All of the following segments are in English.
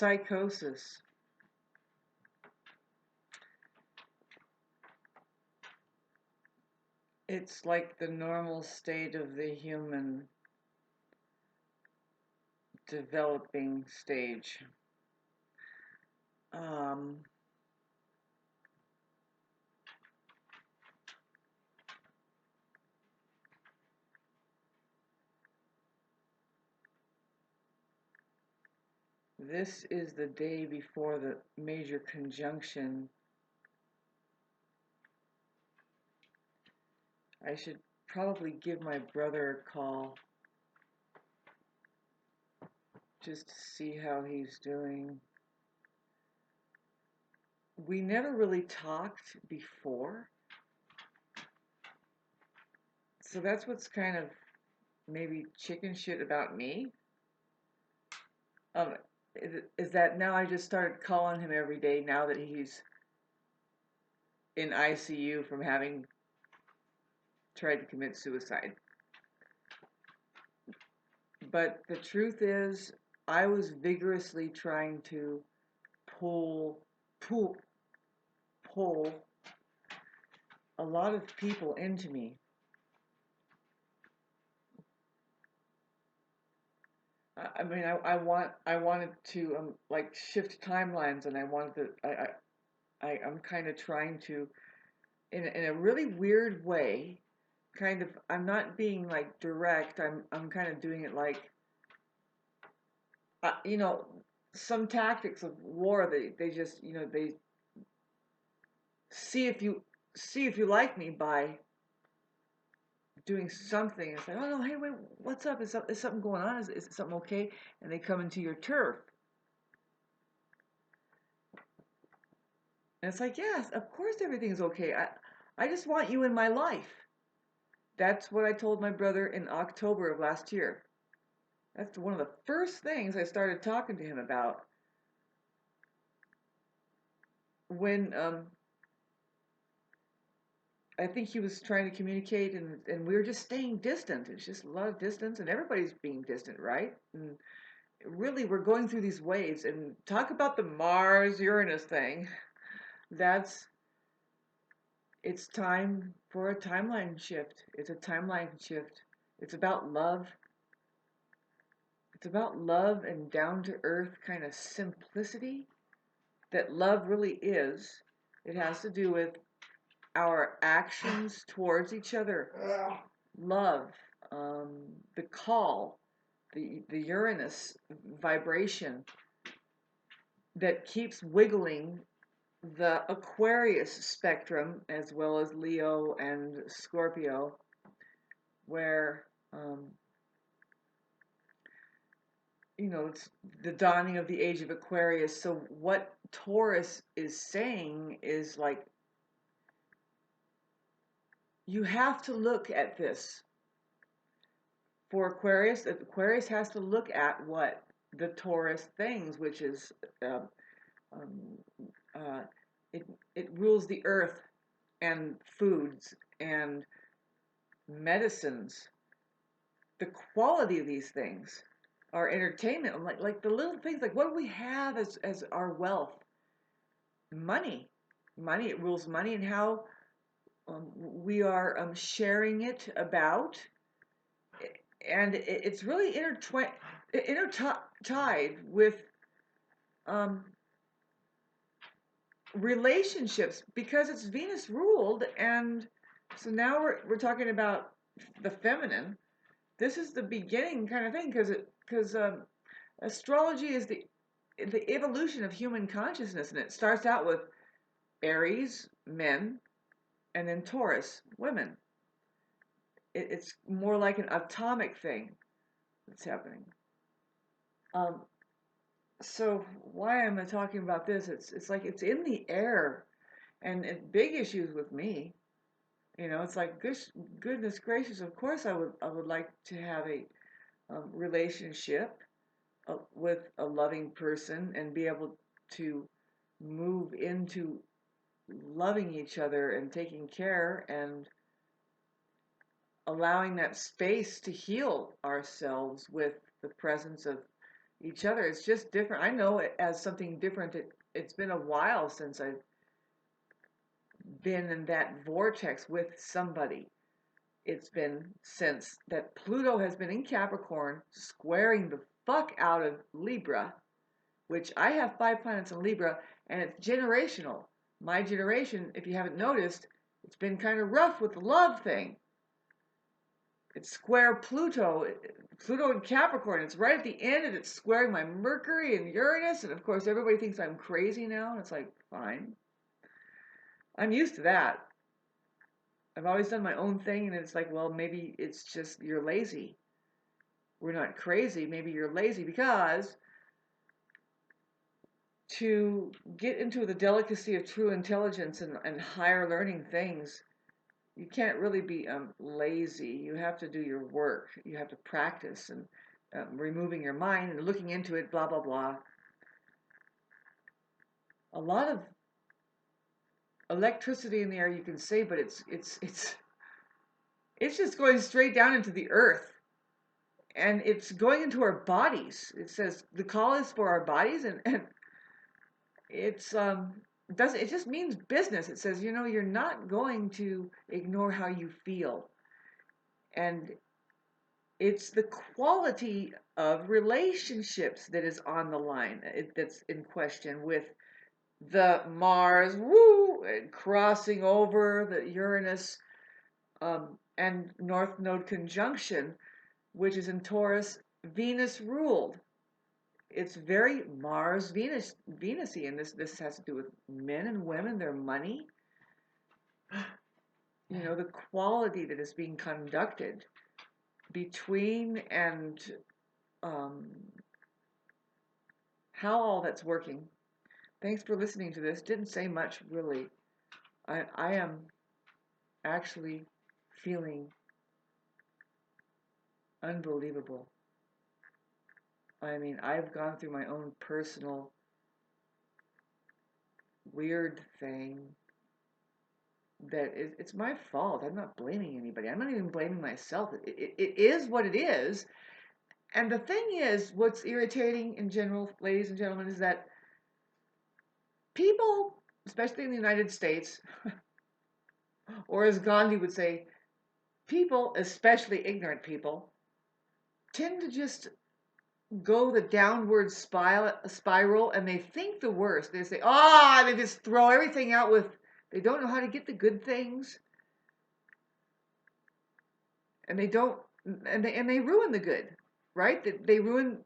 psychosis. It's like the normal state of the human developing stage. This is the day before the major conjunction. I should probably give my brother a call just to see how he's doing. We never really talked before, so that's what's kind of maybe chicken shit about me. Is that now I just started calling him every day now that he's in ICU from having tried to commit suicide. But the truth is, I was vigorously trying to pull a lot of people into me. I mean, I wanted to like shift timelines, and I wanted to. I'm kind of trying to, in a really weird way, kind of. I'm not being like direct. I'm kind of doing it like, you know, some tactics of war. They just, you know, they see if you like me by doing something. It's like, oh no, hey, wait, what's up? Is something going on? Is something okay? And they come into your turf. And it's like, yes, of course everything's okay. I just want you in my life. That's what I told my brother in October of last year. That's one of the first things I started talking to him about when I think he was trying to communicate, and we were just staying distant. It's just a lot of distance, and everybody's being distant, right? And really, we're going through these waves. And talk about the Mars-Uranus thing. It's time for a timeline shift. It's a timeline shift. It's about love. It's about love and down-to-earth kind of simplicity that love really is. It has to do with our actions towards each other. Love, the call, the Uranus vibration that keeps wiggling the Aquarius spectrum, as well as Leo and Scorpio, where it's the dawning of the age of Aquarius. So what Taurus is saying is like, you have to look at this. For Aquarius, Aquarius has to look at what the Taurus things, which is it rules the earth and foods and medicines. The quality of these things, our entertainment, like the little things, like what do we have as our wealth? Money. It rules money, and how we are sharing it about, and it's really intertied with relationships, because it's Venus ruled, and so now we're talking about the feminine. This is the beginning kind of thing, because astrology is the evolution of human consciousness, and it starts out with Aries, men, and then Taurus, women. It's more like an atomic thing that's happening. So why am I talking about this? It's like it's in the air, and big issues with me. It's like, goodness gracious. Of course, I would like to have a relationship with a loving person and be able to move into loving each other and taking care and allowing that space to heal ourselves with the presence of each other. It's just different. I know it as something different. It's been a while since I've been in that vortex with somebody. It's been since that Pluto has been in Capricorn, squaring the fuck out of Libra, which I have 5 planets in Libra, and it's generational. My generation, if you haven't noticed, it's been kind of rough with the love thing. It's square Pluto, Pluto in Capricorn. It's right at the end, and it's squaring my Mercury and Uranus. And of course, everybody thinks I'm crazy now. And it's like, fine. I'm used to that. I've always done my own thing, and it's like, well, maybe it's just you're lazy. We're not crazy. Maybe you're lazy because to get into the delicacy of true intelligence and higher learning things, you can't really be lazy. You have to do your work. You have to practice and removing your mind and looking into it, blah, blah, blah. A lot of electricity in the air, you can say, but it's just going straight down into the earth. And it's going into our bodies. It says the call is for our bodies, and it's doesn't, it just means business. It says, you're not going to ignore how you feel. And it's the quality of relationships that is on the line, that's in question, with the Mars, crossing over the Uranus and North Node conjunction, which is in Taurus, Venus ruled. It's very Mars Venusy, and this has to do with men and women, their money. The quality that is being conducted between, and how all that's working. Thanks for listening to this. Didn't say much, really. I am actually feeling unbelievable. I mean, I've gone through my own personal weird thing that it's my fault. I'm not blaming anybody. I'm not even blaming myself. It is what it is. And the thing is, what's irritating in general, ladies and gentlemen, is that people, especially in the United States, or as Gandhi would say, people, especially ignorant people, tend to just go the downward spiral, and they think the worst. They say, they just throw everything out with, they don't know how to get the good things. And they don't, and they ruin the good, right? They ruin,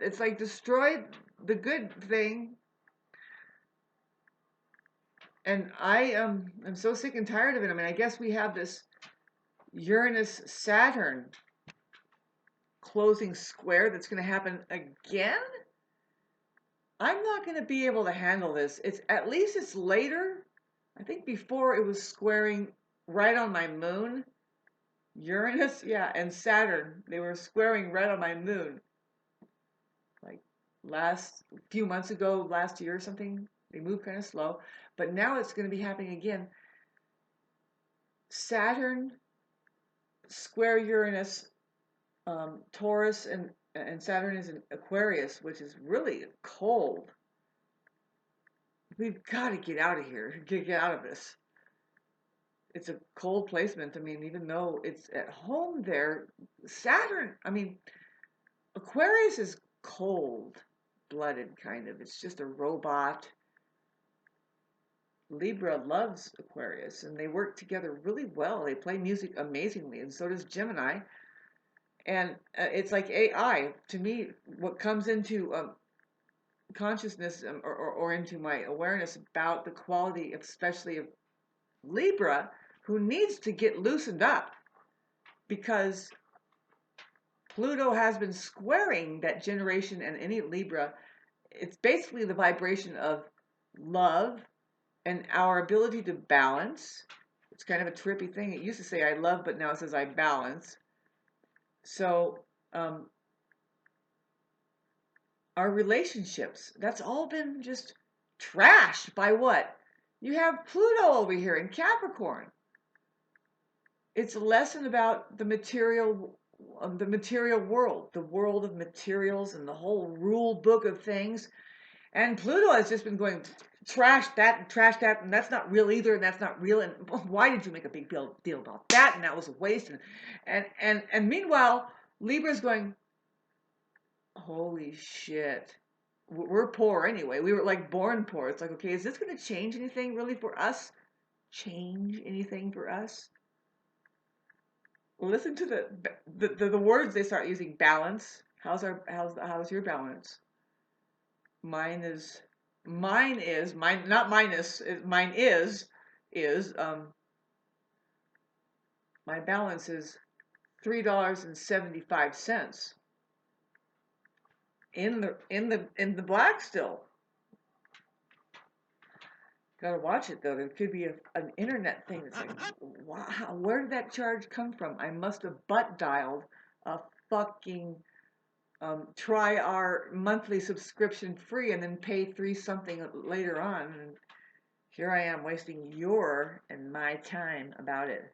it's like destroy the good thing. And I'm so sick and tired of it. I mean, I guess we have this Uranus Saturn closing square that's going to happen again. I'm not going to be able to handle this. At least it's later. I think before it was squaring right on my moon. Uranus, and Saturn, they were squaring right on my moon. Like last few months ago, last year or something. They moved kind of slow. But now it's going to be happening again. Saturn square Uranus, Taurus, and Saturn is in Aquarius, which is really cold. We've got to get out of here. Get out of this. It's a cold placement. I mean, even though it's at home there, Saturn, I mean, Aquarius is cold-blooded, kind of. It's just a robot. Libra loves Aquarius, and they work together really well. They play music amazingly, and so does Gemini. And it's like AI. To me, what comes into consciousness or into my awareness about the quality, especially of Libra, who needs to get loosened up, because Pluto has been squaring that generation and any Libra. It's basically the vibration of love and our ability to balance. It's kind of a trippy thing. It used to say I love, but now it says I balance. So our relationships, that's all been just trashed by what? You have Pluto over here in Capricorn. It's a lesson about the material the material world, the world of materials and the whole rule book of things. And Pluto has just been going, trash that, and that's not real either, and that's not real, and why did you make a big deal about that, and that was a waste, and meanwhile, Libra's going, holy shit, we're poor anyway, we were like born poor. It's like, okay, is this going to change anything really for us? Change anything for us? Listen to the words they start using. Balance. How's your balance? Mine is mine, not minus. Mine is my balance is $3.75 in the black still. Gotta watch it though. There could be an internet thing that's like, wow, where did that charge come from? I must have butt dialed a fucking try our monthly subscription free and then pay $3 something later on. And here I am wasting your and my time about it.